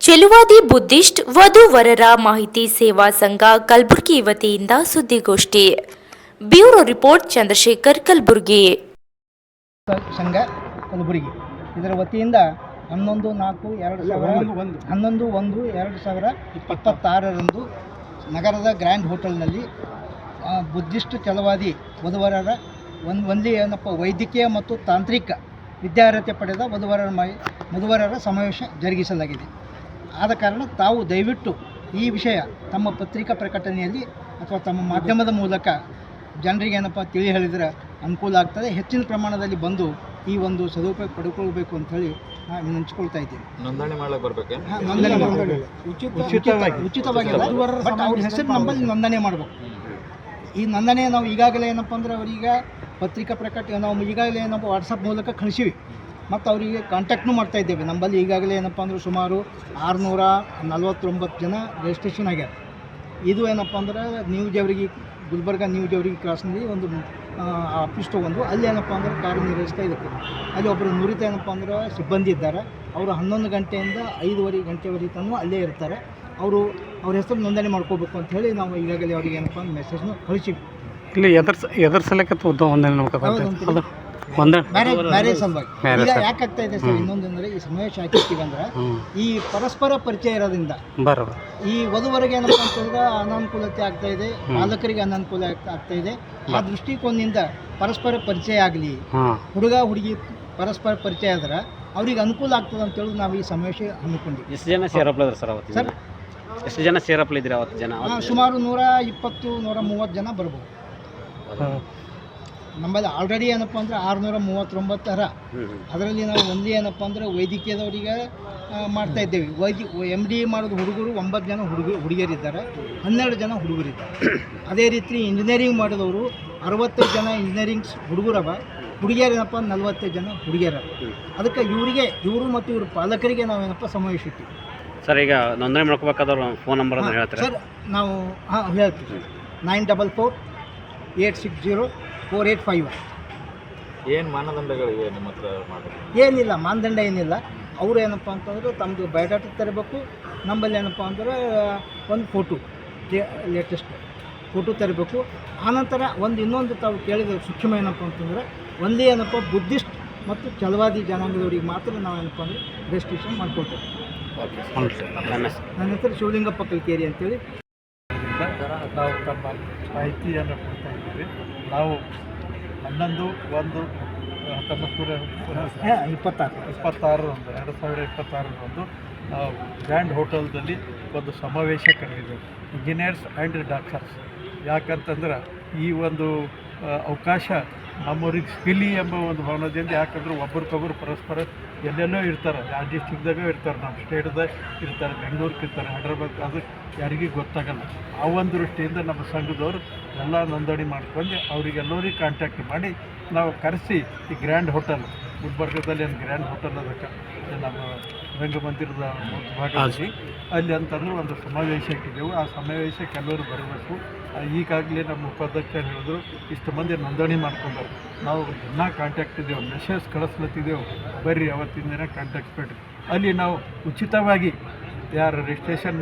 Chaluvadi Buddhist ವಧು-ವರರ ಮಾಹಿತಿ ಸೇವಾ ಸಂಘ ಕಲಬುರಗಿ ವತಿಯಿಂದ ಸುದ್ದಿಗೋಷ್ಠಿ. Bureau report Chandrashekar Kalaburagi. ಸಂಘ ಕಲಬುರಗಿ ಇದರ ವತಿಯಿಂದ 11/1/2026ರಂದು ನಗರದ ಗ್ರ್ಯಾಂಡ್ ಹೋಟೆಲ್ನಲ್ಲಿ ಬುದ್ಧಿಸ್ಟ್ ಛಲವಾದಿ ವಧುವರರ ಒಂದೇ ಏನಪ್ಪ ವೈದ್ಯಕೀಯ ಮತ್ತು ತಾಂತ್ರಿಕ ವಿದ್ಯಾರ್ಹತೆ ಪಡೆದ ವಧುವರರ ಸಮಾವೇಶ ಜರುಗಿಸಲಾಗಿದೆ. ಆದ ಕಾರಣ ತಾವು ದಯವಿಟ್ಟು ಈ ವಿಷಯ ತಮ್ಮ ಪತ್ರಿಕಾ ಪ್ರಕಟಣೆಯಲ್ಲಿ ಅಥವಾ ತಮ್ಮ ಮಾಧ್ಯಮದ ಮೂಲಕ ಜನರಿಗೆ ಏನಪ್ಪ ತಿಳಿ ಹೇಳಿದರೆ ಅನುಕೂಲ ಆಗ್ತದೆ. ಹೆಚ್ಚಿನ ಪ್ರಮಾಣದಲ್ಲಿ ಬಂದು ಈ ಒಂದು ಸದುಪಯೋಗ ಪಡ್ಕೊಳ್ಬೇಕು ಅಂಥೇಳಿ ನಾನು ವಿನಂತಿಸ್ಕೊಳ್ತಾ ಇದ್ದೀನಿ. ನೋಂದಣಿ ಮಾಡಕ್ಕೆ ಬರಬೇಕು. ನೋಂದಣಿ ಉಚಿತವಾಗಿ ಬಟ್ ಅವ್ರ ಹೆಸರು ನಮ್ಮಲ್ಲಿ ನೋಂದಣಿ ಮಾಡಬೇಕು. ಈ ನೋಂದಣಿ ನಾವು ಈಗಾಗಲೇ ಏನಪ್ಪ ಅಂದ್ರೆ ಅವರೀಗ ಪತ್ರಿಕಾ ನಾವು ಈಗಾಗಲೇ ಏನಪ್ಪ ವಾಟ್ಸಪ್ ಮೂಲಕ ಕಳಿಸಿವಿ ಮತ್ತು ಅವರಿಗೆ ಕಾಂಟ್ಯಾಕ್ಟ್ನೂ ಮಾಡ್ತಾಯಿದ್ದೇವೆ. ನಮ್ಮಲ್ಲಿ ಈಗಾಗಲೇ ಏನಪ್ಪ ಅಂದ್ರೆ ಸುಮಾರು 649 ಜನ ರಿಜಿಸ್ಟ್ರೇಷನ್ ಆಗ್ಯಾರ. ಇದು ಏನಪ್ಪ ಅಂದ್ರೆ ಗುಲ್ಬರ್ಗ ನ್ಯೂ ಜೇವರ್ಗಿ ಕ್ರಾಸ್ನಲ್ಲಿ ಒಂದು ಆಫೀಸ್ ತೊಗೊಂಡು ಅಲ್ಲಿ ಏನಪ್ಪ ಅಂದ್ರೆ ಕಾರ್ಯನಿರ್ವಹಿಸ್ತಾ ಇರುತ್ತೆ. ಅಲ್ಲಿ ಒಬ್ಬರು ನುರಿತ ಏನಪ್ಪ ಅಂದ್ರೆ ಸಿಬ್ಬಂದಿ ಇದ್ದಾರೆ. ಅವರು 11 ಗಂಟೆಯಿಂದ 5:30 ಗಂಟೆವರೆಗೆ ತನಕ ಅಲ್ಲೇ ಇರ್ತಾರೆ. ಅವ್ರ ಹೆಸರು ನೋಂದಣಿ ಮಾಡ್ಕೋಬೇಕು ಅಂತ ಹೇಳಿ ನಾವು ಈಗಾಗಲೇ ಅವ್ರಿಗೆ ಏನಪ್ಪ ಅಂದ್ರೆ ಮೆಸೇಜ್ನ ಕಳಿಸಿವಿ. ಇಲ್ಲಿ ಎದರ್ ಸಲಕ್ಕೆ ಮ್ಯಾರೇಜ್ ಸಲುವಾಗಿ ಈಗ ಯಾಕಾಗ್ತಾ ಇದೆ ಸರ್, ಇನ್ನೊಂದಂದ್ರೆ ಈ ಸಮಾವೇಶ ಹಾಕಿರ್ತೀವಿ ಅಂದ್ರೆ ಈ ಪರಸ್ಪರ ಪರಿಚಯ ಇರೋದ್ರಿಂದ ಈ ವಧುವರೆಗೆ ಏನಪ್ಪ ಅಂತಂದ್ರೆ ಅನಾನುಕೂಲತೆ ಆಗ್ತಾ ಇದೆ, ಪಾಲಕರಿಗೆ ಅನಾನುಕೂಲ ಆಗ್ತಾ ಇದೆ. ಆ ದೃಷ್ಟಿಕೋನದಿಂದ ಪರಸ್ಪರ ಪರಿಚಯ ಆಗಲಿ, ಹುಡುಗ ಹುಡುಗಿ ಪರಸ್ಪರ ಪರಿಚಯ ಆದ್ರೆ ಅವ್ರಿಗೆ ಅನುಕೂಲ ಆಗ್ತದೆ ಅಂತೇಳಿ ನಾವು ಈ ಸಮಾವೇಶ ಹಮ್ಮಿಕೊಂಡಿವಿ. ಎಷ್ಟು ಜನ ಸೇರಪ್ಲಿದ್ರು ಸರ್ ಅವತ್ತು? ಸರ್ ಎಷ್ಟು ಜನ ಸೇರಪ್ಲಿದ್ರಿ ಅವತ್ತು? ಜನ ಸುಮಾರು 120-130 ಜನ ಬರ್ಬೋದು. ನಮ್ಮಲ್ಲಿ ಆಲ್ರೆಡಿ ಏನಪ್ಪ ಅಂದ್ರೆ 639 ಅದರಲ್ಲಿ ನಾವು ಒಂದೇ ಏನಪ್ಪ ಅಂದ್ರೆ ವೈದ್ಯಕೀಯದವರಿಗೆ ಮಾಡ್ತಾ ಇದ್ದೇವೆ. MD ಮಾಡೋದು ಹುಡುಗರು 9 ಜನ ಹುಡುಗಿಯರಿದ್ದಾರೆ, 12 ಜನ ಹುಡುಗರಿದ್ದಾರೆ. ಅದೇ ರೀತಿ ಇಂಜಿನಿಯರಿಂಗ್ ಮಾಡಿದವರು 65 ಜನ ಇಂಜಿನಿಯರಿಂಗ್ ಹುಡುಗರವ, ಹುಡುಗಿಯರೇನಪ್ಪ 45 ಜನ ಹುಡುಗಿಯರ. ಅದಕ್ಕೆ ಇವರು ಮತ್ತು ಇವ್ರ ಪಾಲಕರಿಗೆ ನಾವೇನಪ್ಪ ಸಮಾವೇಶಿರ್ತೀವಿ. ಸರ್ ಈಗ ನೋಂದಣಿ ಮಾಡ್ಕೋಬೇಕಾದ್ರೆ ಫೋನ್ ನಂಬರ್ ಅಂತ ಹೇಳ್ತಾರೆ ಸರ್? ನಾವು ಹೇಳ್ತೀವಿ 944-860-4851. ಏನು ಮಾನದಂಡಗಳಿವೆ ನಿಮ್ಮ ಹತ್ರ? ಏನಿಲ್ಲ, ಮಾನದಂಡ ಏನಿಲ್ಲ. ಅವರು ಏನಪ್ಪ ಅಂತಂದ್ರೆ ತಮ್ಮದು ಬಯೋಡಾಟಾ ತರಬೇಕು. ನಮ್ಮಲ್ಲಿ ಏನಪ್ಪ ಅಂದ್ರೆ ಒಂದು ಫೋಟೋ, ಲೇಟೆಸ್ಟ್ ಫೋಟೋ ತರಬೇಕು. ಆನಂತರ ಇನ್ನೊಂದು ತಾವು ಕೇಳಿದ ಸೂಕ್ಷ್ಮ ಏನಪ್ಪ ಅಂತಂದರೆ ಒಂದೇ ಏನಪ್ಪ ಬುದ್ಧಿಸ್ಟ್ ಮತ್ತು ಛಲವಾದಿ ಜನಾಂಗದವ್ರಿಗೆ ಮಾತ್ರ ನಾವು ಏನಪ್ಪ ಅಂದರೆ ರಿಜಿಸ್ಟ್ರೇಷನ್ ಮಾಡ್ಕೊಳ್ತೇವೆ. ನನ್ನ ಹೆಸರು ಶಿವಲಿಂಗಪ್ಪ ಕಲ್ಕೇರಿ ಅಂತೇಳಿ. ನಾವು ತಮ್ಮ ಮಾಹಿತಿಯನ್ನು ಕೊಡ್ತಾ ಇದ್ದೀವಿ. ನಾವು 11/1/2026 ಗ್ರ್ಯಾಂಡ್ ಹೋಟೆಲ್ದಲ್ಲಿ ಒಂದು ಸಮಾವೇಶ ಕರೆದಿದ್ದೇವೆ, ಇಂಜಿನಿಯರ್ಸ್ ಆ್ಯಂಡ್ ಡಾಕ್ಟರ್ಸ್. ಯಾಕಂತಂದ್ರೆ ಈ ಒಂದು ಅವಕಾಶ ನಮ್ಮವ್ರಿಗೆ ಸಿಗಲಿ ಎಂಬ ಒಂದು ಭಾವನೆಯಿಂದ. ಯಾಕಂದ್ರೆ ಒಬ್ರಿಗೊಬ್ಬರು ಪರಸ್ಪರ ಎಲ್ಲೆಲ್ಲೋ ಇರ್ತಾರೆ, ಯಾವ ಡಿಸ್ಟಿಕ್ದಾಗ ಇರ್ತಾರೆ, ನಮ್ಮ ಸ್ಟೇಟ್ದಾಗ ಇರ್ತಾರೆ, ಬೆಂಗಳೂರಿಗೆ ಇರ್ತಾರೆ, ಹೈದ್ರಾಬಾದ್, ಅದು ಯಾರಿಗೂ ಗೊತ್ತಾಗಲ್ಲ. ಆ ಒಂದು ದೃಷ್ಟಿಯಿಂದ ನಮ್ಮ ಸಂಘದವರು ಎಲ್ಲ ನೋಂದಣಿ ಮಾಡ್ಕೊಂಡು ಅವರಿಗೆಲ್ಲರಿಗೆ ಕಾಂಟ್ಯಾಕ್ಟ್ ಮಾಡಿ ನಾವು ಕರೆಸಿ ಈ ಗ್ರ್ಯಾಂಡ್ ಹೋಟೆಲ್ ಗುಲ್ಬರ್ಗದಲ್ಲಿ ಒಂದು ಗ್ರ್ಯಾಂಡ್ ಹೋಟೆಲ್ ಅದಕ್ಕೆ ನಮ್ಮ ರಂಗಮಂದಿರದ ಭಾಗದಲ್ಲಿ ಅಲ್ಲಿ ಅಂತಂದ್ರೆ ಒಂದು ಸಮಾವೇಶ ಇಟ್ಟಿದ್ದೆವು. ಆ ಸಮಾವೇಶಕ್ಕೆ ಎಲ್ಲರೂ ಬರಬೇಕು. ಈಗಾಗಲೇ ನಮ್ಮ ಉಪಾಧ್ಯಕ್ಷರು ಹೇಳಿದ್ರು ಇಷ್ಟು ಮಂದಿ ನೋಂದಣಿ ಮಾಡ್ಕೊಂಡರು. ನಾವು ದಿನ ಕಾಂಟ್ಯಾಕ್ಟ್ ಇದ್ದೇವೆ, ಮೆಸೇಜ್ ಕಳಿಸ್ಲತ್ತಿದ್ದೆವು, ಬರ್ರಿ ಅವತ್ತಿನ ದಿನ ಕಾಂಟ್ಯಾಕ್ಟ್ ಬಿಡ್ರಿ. ಅಲ್ಲಿ ನಾವು ಉಚಿತವಾಗಿ ಯಾರು ರಿಜಿಸ್ಟ್ರೇಷನ್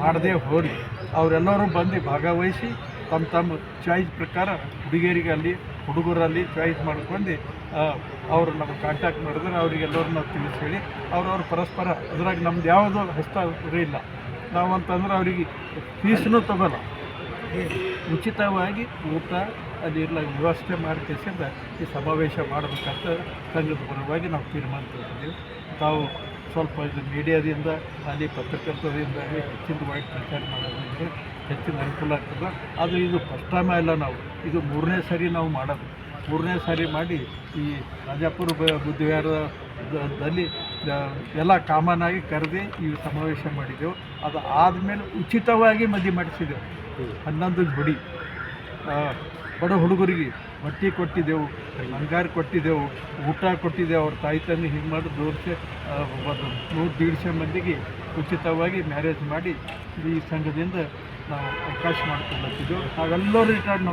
ಮಾಡದೇ ಹೋಗಲಿ ಅವರೆಲ್ಲರೂ ಬಂದು ಭಾಗವಹಿಸಿ ತಮ್ಮ ಚಾಯ್ಸ್ ಪ್ರಕಾರ ಹುಡುಗಿಯರಿಗೆ ಅಲ್ಲಿ ಹುಡುಗರಲ್ಲಿ ಚಾಯ್ಸ್ ಮಾಡ್ಕೊಂಡು ಅವರು ನಮಗೆ ಕಾಂಟ್ಯಾಕ್ಟ್ ಮಾಡಿದ್ರೆ ಅವರಿಗೆಲ್ಲರೂ ನಾವು ತಿಳಿಸಿ ಹೇಳಿ ಅವ್ರವ್ರ ಪರಸ್ಪರ ಅದ್ರಾಗ ನಮ್ದು ಯಾವುದೋ ಹಸ್ತಾಕ್ಷರ ಇಲ್ಲ. ನಾವಂತಂದ್ರೆ ಅವರಿಗೆ ಫೀಸ್ನೂ ತಗೋಲ್ಲ, ಉಚಿತವಾಗಿ ಊಟ ಅಲ್ಲಿ ಎಲ್ಲ ವ್ಯವಸ್ಥೆ ಮಾಡಿ ಕೆಲಸದಿಂದ ಈ ಸಮಾವೇಶ ಮಾಡಬೇಕಂತ ಸಂಘದ ಪರವಾಗಿ ನಾವು ತೀರ್ಮಾನ ತಗೊಂಡಿದ್ದೀವಿ. ತಾವು ಸ್ವಲ್ಪ ಇದು ಮೀಡಿಯಾದಿಂದ ಅಲ್ಲಿ ಪತ್ರಕರ್ತರಿಂದ ಹೆಚ್ಚಿನ ವೈಟ್ ಪ್ರಚಾರ ಮಾಡೋದ್ರಿಂದ ಹೆಚ್ಚಿನ ಅನುಕೂಲ ಆಗ್ತದೆ. ಆದರೆ ಇದು ಫಸ್ಟ್ ಟೈಮ್ ಇಲ್ಲ, ನಾವು ಇದು 3ನೇ ಸರಿ ನಾವು ಮಾಡೋದು. 3ನೇ ಸಾರಿ ಮಾಡಿ ಈ ರಾಜಾಪುರ ಬುದ್ಧವಿಹಾರದಲ್ಲಿ ಎಲ್ಲ ಕಾಮನಾಗಿ ಕರೆದು ಈ ಸಮಾವೇಶ ಮಾಡಿದ್ದೆವು. ಅದು ಆದಮೇಲೆ ಉಚಿತವಾಗಿ ಮದುವೆ ಮಾಡಿಸಿದೆವು. 11 ಜೋಡಿ ಬಡ ಹುಡುಗರಿಗೆ ಬಟ್ಟೆ ಕೊಟ್ಟಿದ್ದೆವು, ಬಂಗಾರ ಕೊಟ್ಟಿದ್ದೆವು, ಊಟ ಕೊಟ್ಟಿದ್ದೆವು. ಅವ್ರ ತಾಯಿ ತಂದೆ ಹಿಂಗೆ ಮಾಡಿ 100-150 ಮಂದಿಗೆ ಉಚಿತವಾಗಿ ಮ್ಯಾರೇಜ್ ಮಾಡಿ ಈ ಸಂಘದಿಂದ ನಾವು ಅವಕಾಶ ಮಾಡ್ಕೊಳ್ಳತ್ತಿದ್ದೆವು. ನಾವೆಲ್ಲರೂ ರಿಟೈರ್ಡ್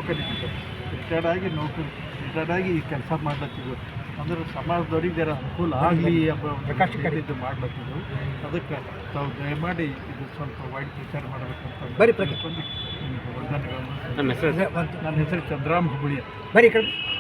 ಆಗಿ ಈ ಕೆಲಸ ಮಾಡ್ಲತ್ತಿದ್ದೆವು. ಅಂದ್ರೆ ಸಮಾಜದವ್ರಿಗೆ ಜರ ಅನುಕೂಲ ಆಗಲಿ ಎಂಬ ಮಾಡ್ಲತ್ತಿದ್ದೆವು. ಅದಕ್ಕೆ ತಾವು ದಯಮಾಡಿ ಇದು ಸ್ವಲ್ಪ ವೈಡ್ ಪ್ರಚಾರ ಮಾಡಬೇಕಂತ ಬರೀ ಪ್ರಚಾರ. ನಿಮಗೆ ವಂದನೆಗಳನ್ನು. ನಮ್ಮ ಹೆಸರು ನನ್ನ ಹೆಸರು ಚಂದ್ರಾಮ್ ಹುಬ್ಬಳ್ಳಿ. ಬರೀ ಈ ಕಡೆ